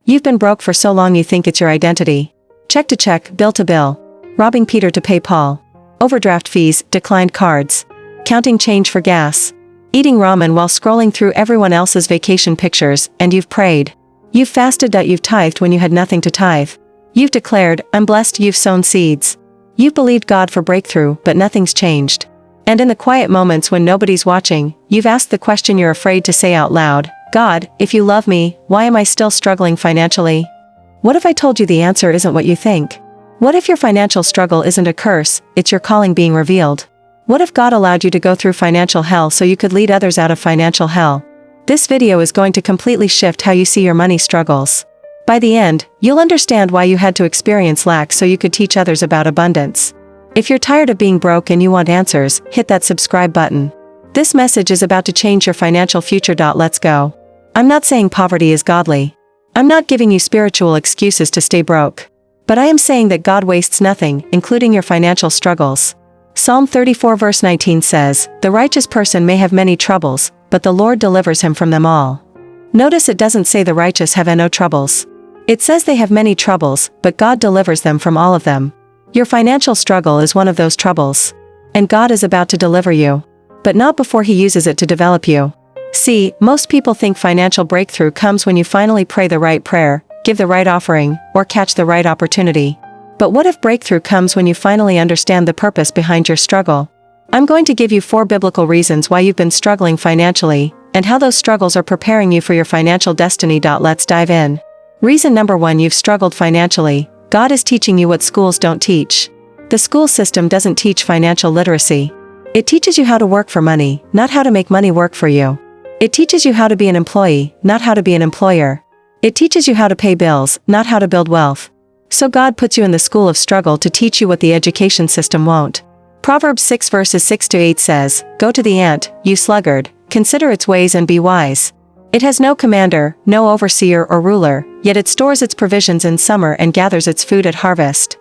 You've been broke for so long you think it's your identity. Check to check, bill to bill. Robbing Peter to pay Paul. Overdraft fees, declined cards. Counting change for gas. Eating ramen while scrolling through everyone else's vacation pictures, and you've prayed. You've fasted. You've tithed when you had nothing to tithe. You've declared, I'm blessed. You've sown seeds. You've believed God for breakthrough, but nothing's changed. And in the quiet moments when nobody's watching, you've asked the question you're afraid to say out loud, God, if you love me, why am I still struggling financially? What if I told you the answer isn't what you think? What if your financial struggle isn't a curse, it's your calling being revealed? What if God allowed you to go through financial hell so you could lead others out of financial hell? This video is going to completely shift how you see your money struggles. By the end, you'll understand why you had to experience lack so you could teach others about abundance. If you're tired of being broke and you want answers, hit that subscribe button. This message is about to change your financial future. Let's go. I'm not saying poverty is godly. I'm not giving you spiritual excuses to stay broke. But I am saying that God wastes nothing, including your financial struggles. Psalm 34 verse 19 says, The righteous person may have many troubles, but the Lord delivers him from them all. Notice it doesn't say the righteous have no troubles. It says they have many troubles, but God delivers them from all of them. Your financial struggle is one of those troubles. And God is about to deliver you. But not before He uses it to develop you. See, most people think financial breakthrough comes when you finally pray the right prayer, give the right offering, or catch the right opportunity. But what if breakthrough comes when you finally understand the purpose behind your struggle? I'm going to give you 4 biblical reasons why you've been struggling financially, and how those struggles are preparing you for your financial destiny. Let's dive in. Reason number 1: you've struggled financially. God is teaching you what schools don't teach. The school system doesn't teach financial literacy. It teaches you how to work for money, not how to make money work for you. It teaches you how to be an employee, not how to be an employer. It teaches you how to pay bills, not how to build wealth. So God puts you in the school of struggle to teach you what the education system won't. Proverbs 6 verses 6-8 says, Go to the ant, you sluggard, consider its ways and be wise. It has no commander, no overseer or ruler, yet it stores its provisions in summer and gathers its food at harvest.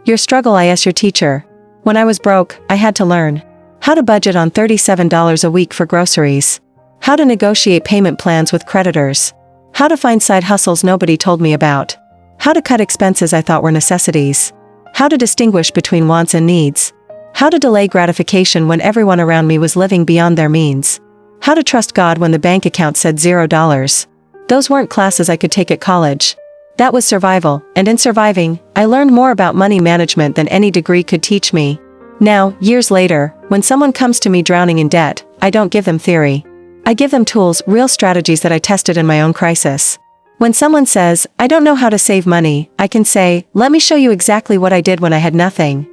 Your struggle is your teacher. When I was broke, I had to learn how to budget on $37 a week for groceries. How to negotiate payment plans with creditors. How to find side hustles nobody told me about. How to cut expenses I thought were necessities. How to distinguish between wants and needs. How to delay gratification when everyone around me was living beyond their means. How to trust God when the bank account said $0. Those weren't classes I could take at college. That was survival, and in surviving, I learned more about money management than any degree could teach me. Now, years later, when someone comes to me drowning in debt, I don't give them theory. I give them tools, real strategies that I tested in my own crisis. When someone says, I don't know how to save money, I can say, let me show you exactly what I did when I had nothing.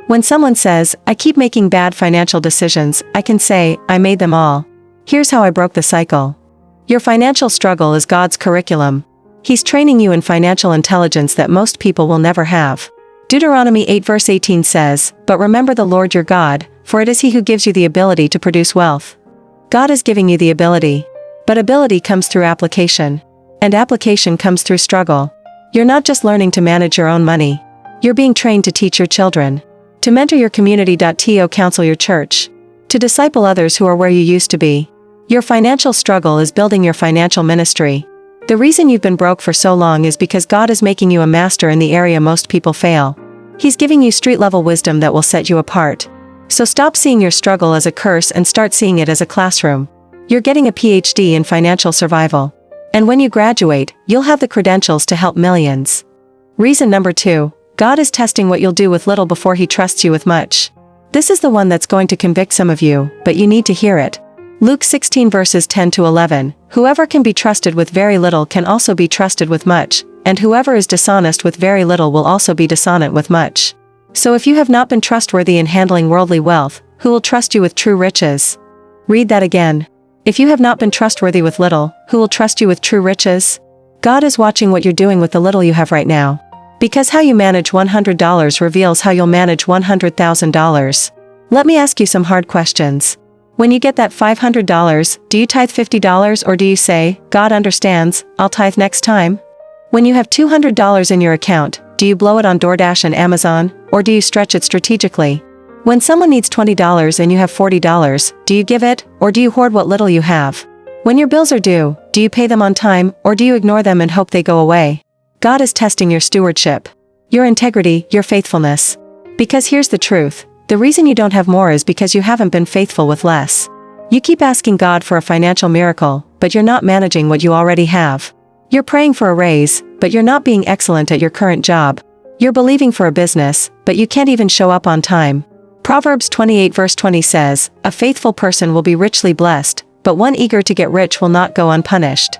When someone says, I keep making bad financial decisions, I can say, I made them all. Here's how I broke the cycle. Your financial struggle is God's curriculum. He's training you in financial intelligence that most people will never have. Deuteronomy 8 verse 18 says, But remember the Lord your God, for it is He who gives you the ability to produce wealth. God is giving you the ability. But ability comes through application. And application comes through struggle. You're not just learning to manage your own money. You're being trained to teach your children. To mentor your community. To counsel your church. To disciple others who are where you used to be. Your financial struggle is building your financial ministry. The reason you've been broke for so long is because God is making you a master in the area most people fail. He's giving you street-level wisdom that will set you apart. So stop seeing your struggle as a curse and start seeing it as a classroom. You're getting a PhD in financial survival. And when you graduate, you'll have the credentials to help millions. Reason number 2, God is testing what you'll do with little before He trusts you with much. This is the one that's going to convict some of you, but you need to hear it. Luke 16 verses 10-11, Whoever can be trusted with very little can also be trusted with much, and whoever is dishonest with very little will also be dishonest with much. So if you have not been trustworthy in handling worldly wealth, who will trust you with true riches? Read that again. If you have not been trustworthy with little, who will trust you with true riches? God is watching what you're doing with the little you have right now. Because how you manage $100 reveals how you'll manage $100,000. Let me ask you some hard questions. When you get that $500, do you tithe $50 or do you say, God understands, I'll tithe next time? When you have $200 in your account, do you blow it on DoorDash and Amazon, or do you stretch it strategically? When someone needs $20 and you have $40, do you give it, or do you hoard what little you have? When your bills are due, do you pay them on time, or do you ignore them and hope they go away? God is testing your stewardship, your integrity, your faithfulness. Because here's the truth, the reason you don't have more is because you haven't been faithful with less. You keep asking God for a financial miracle, but you're not managing what you already have. You're praying for a raise, but you're not being excellent at your current job. You're believing for a business, but you can't even show up on time. Proverbs 28 verse 20 says, "A faithful person will be richly blessed, but one eager to get rich will not go unpunished."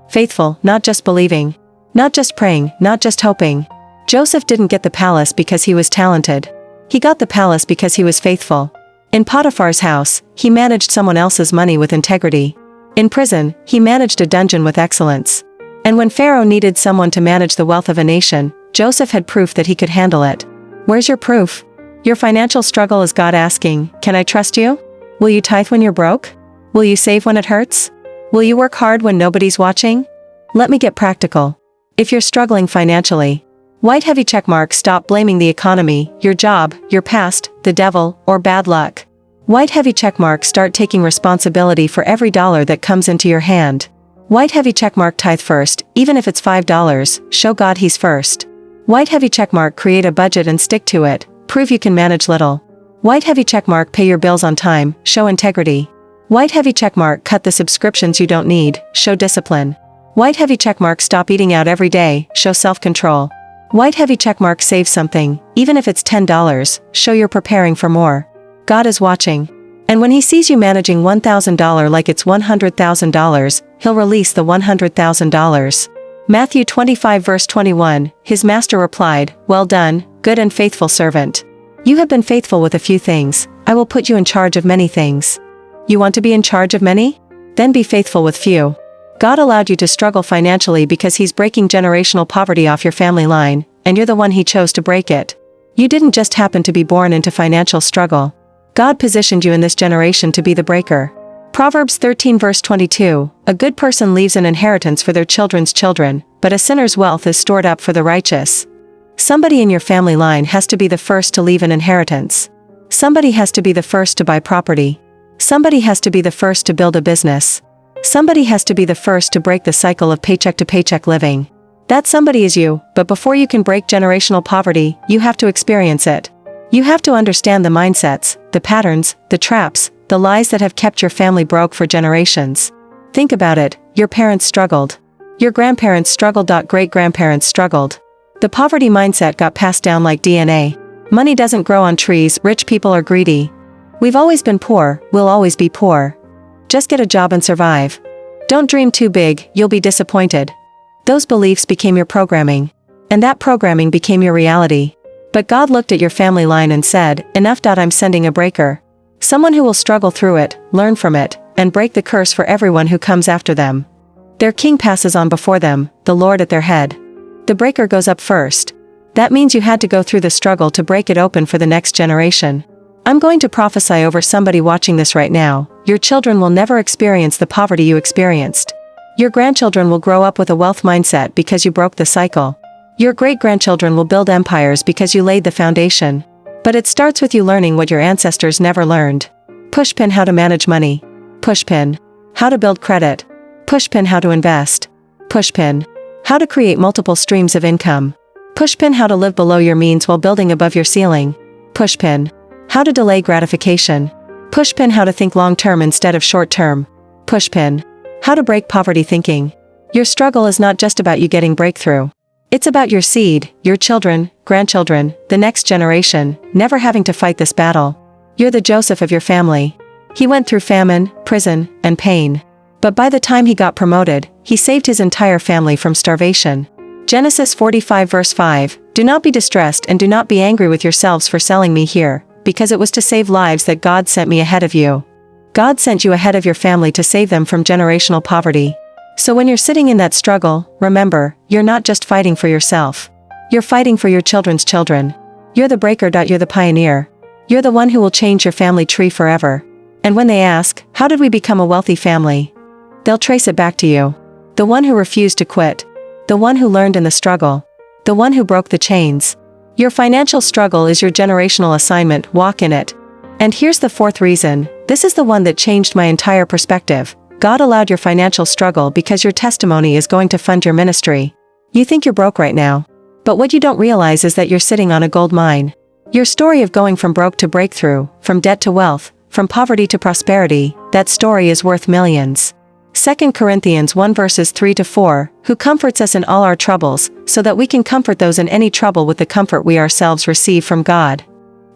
Faithful, not just believing. Not just praying, not just hoping. Joseph didn't get the palace because he was talented. He got the palace because he was faithful. In Potiphar's house, he managed someone else's money with integrity. In prison, he managed a dungeon with excellence. And when Pharaoh needed someone to manage the wealth of a nation, Joseph had proof that he could handle it. Where's your proof? Your financial struggle is God asking, "Can I trust you? Will you tithe when you're broke? Will you save when it hurts? Will you work hard when nobody's watching?" Let me get practical. If you're struggling financially, white heavy checkmark, stop blaming the economy, your job, your past, the devil, or bad luck. White heavy checkmark, start taking responsibility for every dollar that comes into your hand. White heavy checkmark, tithe first, even if it's $5, show God He's first. White heavy checkmark, create a budget and stick to it, prove you can manage little. White heavy checkmark, pay your bills on time, show integrity. White heavy checkmark, cut the subscriptions you don't need, show discipline. White heavy checkmark, stop eating out every day, show self-control. White heavy checkmark, save something, even if it's $10, show you're preparing for more. God is watching. And when He sees you managing $1,000 like it's $100,000, He'll release the $100,000. Matthew 25 verse 21, His master replied, "Well done, good and faithful servant. You have been faithful with a few things, I will put you in charge of many things." You want to be in charge of many? Then be faithful with few. God allowed you to struggle financially because He's breaking generational poverty off your family line, and you're the one He chose to break it. You didn't just happen to be born into financial struggle. God positioned you in this generation to be the breaker. Proverbs 13 verse 22, "A good person leaves an inheritance for their children's children, but a sinner's wealth is stored up for the righteous." Somebody in your family line has to be the first to leave an inheritance. Somebody has to be the first to buy property. Somebody has to be the first to build a business. Somebody has to be the first to break the cycle of paycheck to paycheck living. That somebody is you, but before you can break generational poverty, you have to experience it. You have to understand the mindsets, the patterns, the traps, the lies that have kept your family broke for generations. Think about it, your parents struggled. Your grandparents struggled. Great-grandparents struggled. The poverty mindset got passed down like DNA. Money doesn't grow on trees, rich people are greedy. We've always been poor, we'll always be poor. Just get a job and survive. Don't dream too big, you'll be disappointed. Those beliefs became your programming. And that programming became your reality. But God looked at your family line and said, "Enough. I'm sending a breaker. Someone who will struggle through it, learn from it, and break the curse for everyone who comes after them." Their king passes on before them, the Lord at their head. The breaker goes up first. That means you had to go through the struggle to break it open for the next generation. I'm going to prophesy over somebody watching this right now. Your children will never experience the poverty you experienced. Your grandchildren will grow up with a wealth mindset because you broke the cycle. Your great-grandchildren will build empires because you laid the foundation. But it starts with you learning what your ancestors never learned. Pushpin, how to manage money. Pushpin, how to build credit. Pushpin, how to invest. Pushpin, how to create multiple streams of income. Pushpin, how to live below your means while building above your ceiling. Pushpin, how to delay gratification. Pushpin, how to think long-term instead of short-term. Pushpin, how to break poverty thinking. Your struggle is not just about you getting breakthrough. It's about your seed, your children, grandchildren, the next generation, never having to fight this battle. You're the Joseph of your family. He went through famine, prison, and pain. But by the time he got promoted, he saved his entire family from starvation. Genesis 45 verse 5, "Do not be distressed and do not be angry with yourselves for selling me here, because it was to save lives that God sent me ahead of you." God sent you ahead of your family to save them from generational poverty. So when you're sitting in that struggle, remember, you're not just fighting for yourself. You're fighting for your children's children. You're the breaker. You're the pioneer. You're the one who will change your family tree forever. And when they ask, "How did we become a wealthy family?" they'll trace it back to you. The one who refused to quit. The one who learned in the struggle. The one who broke the chains. Your financial struggle is your generational assignment. Walk in it. And here's the fourth reason. This is the one that changed my entire perspective. God allowed your financial struggle because your testimony is going to fund your ministry. You think you're broke right now. But what you don't realize is that you're sitting on a gold mine. Your story of going from broke to breakthrough, from debt to wealth, from poverty to prosperity, that story is worth millions. 2 Corinthians 1 verses 3-4, who comforts us in all our troubles, so that we can comfort those in any trouble with the comfort we ourselves receive from God.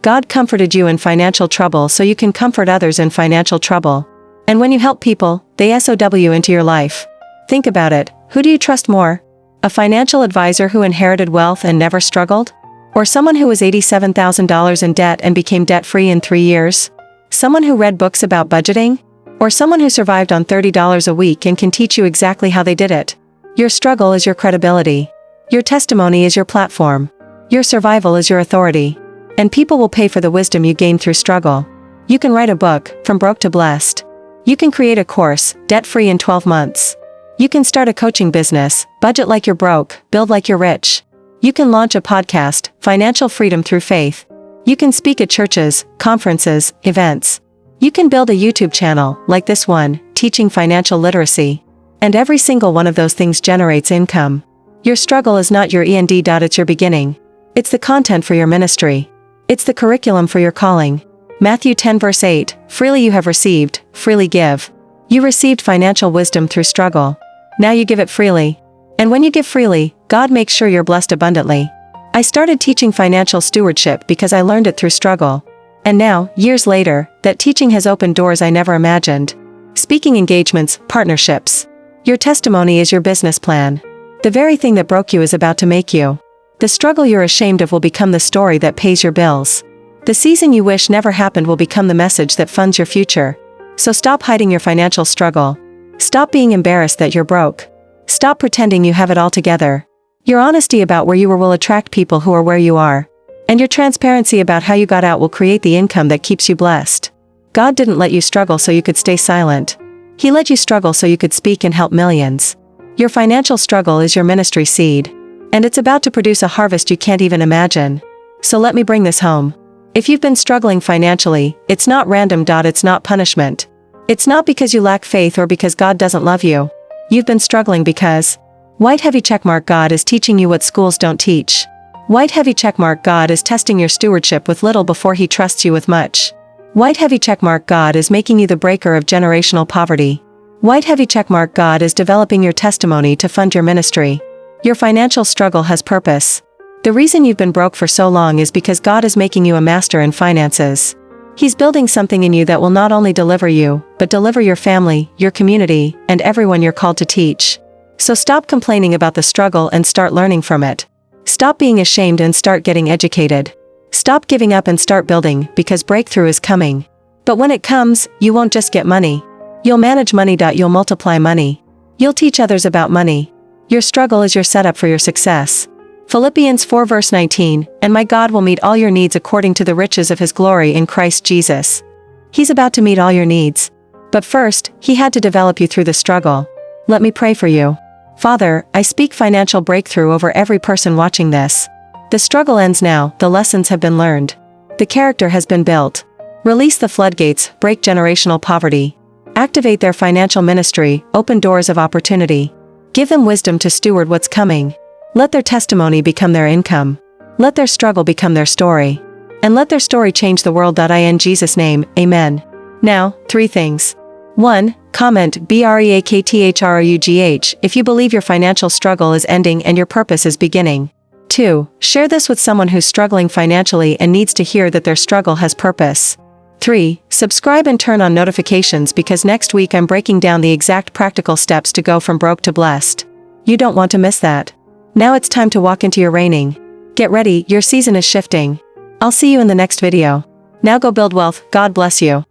God comforted you in financial trouble so you can comfort others in financial trouble. And when you help people, they SOW into your life. Think about it, who do you trust more? A financial advisor who inherited wealth and never struggled? Or someone who was $87,000 in debt and became debt-free in 3 years? Someone who read books about budgeting? Or someone who survived on $30 a week and can teach you exactly how they did it? Your struggle is your credibility. Your testimony is your platform. Your survival is your authority. And people will pay for the wisdom you gain through struggle. You can write a book, From Broke to Blessed. You can create a course, debt-free in 12 months. You can start a coaching business, budget like you're broke, build like you're rich. You can launch a podcast, Financial Freedom Through Faith. You can speak at churches, conferences, events. You can build a YouTube channel, like this one, teaching financial literacy. And every single one of those things generates income. Your struggle is not your end. It's your beginning. It's the content for your ministry. It's the curriculum for your calling. Matthew 10 verse 8, freely you have received, freely give. You received financial wisdom through struggle. Now you give it freely. And when you give freely, God makes sure you're blessed abundantly. I started teaching financial stewardship because I learned it through struggle. And now, years later, that teaching has opened doors I never imagined. Speaking engagements, partnerships. Your testimony is your business plan. The very thing that broke you is about to make you. The struggle you're ashamed of will become the story that pays your bills. The season you wish never happened will become the message that funds your future. So stop hiding your financial struggle. Stop being embarrassed that you're broke. Stop pretending you have it all together. Your honesty about where you were will attract people who are where you are. And your transparency about how you got out will create the income that keeps you blessed. God didn't let you struggle so you could stay silent. He let you struggle so you could speak and help millions. Your financial struggle is your ministry seed. And it's about to produce a harvest you can't even imagine. So let me bring this home. If you've been struggling financially, it's not random. It's not punishment. It's not because you lack faith or because God doesn't love you. You've been struggling because white heavy checkmark God is teaching you what schools don't teach. White heavy checkmark God is testing your stewardship with little before he trusts you with much. White heavy checkmark God is making you the breaker of generational poverty. White heavy checkmark God is developing your testimony to fund your ministry. Your financial struggle has purpose. The reason you've been broke for so long is because God is making you a master in finances. He's building something in you that will not only deliver you, but deliver your family, your community, and everyone you're called to teach. So stop complaining about the struggle and start learning from it. Stop being ashamed and start getting educated. Stop giving up and start building, because breakthrough is coming. But when it comes, you won't just get money. You'll manage money. You'll multiply money. You'll teach others about money. Your struggle is your setup for your success. Philippians 4 verse 19, and my God will meet all your needs according to the riches of his glory in Christ Jesus. He's about to meet all your needs. But first, he had to develop you through the struggle. Let me pray for you. Father, I speak financial breakthrough over every person watching this. The struggle ends now, the lessons have been learned. The character has been built. Release the floodgates, break generational poverty. Activate their financial ministry, open doors of opportunity. Give them wisdom to steward what's coming. Let their testimony become their income. Let their struggle become their story. And let their story change the world. In Jesus' name, amen. Now, 3 things. 1. Comment BREAKTHROUGH if you believe your financial struggle is ending and your purpose is beginning. 2. Share this with someone who's struggling financially and needs to hear that their struggle has purpose. 3. Subscribe and turn on notifications because next week I'm breaking down the exact practical steps to go from broke to blessed. You don't want to miss that. Now it's time to walk into your reigning. Get ready, your season is shifting. I'll see you in the next video. Now go build wealth. God bless you.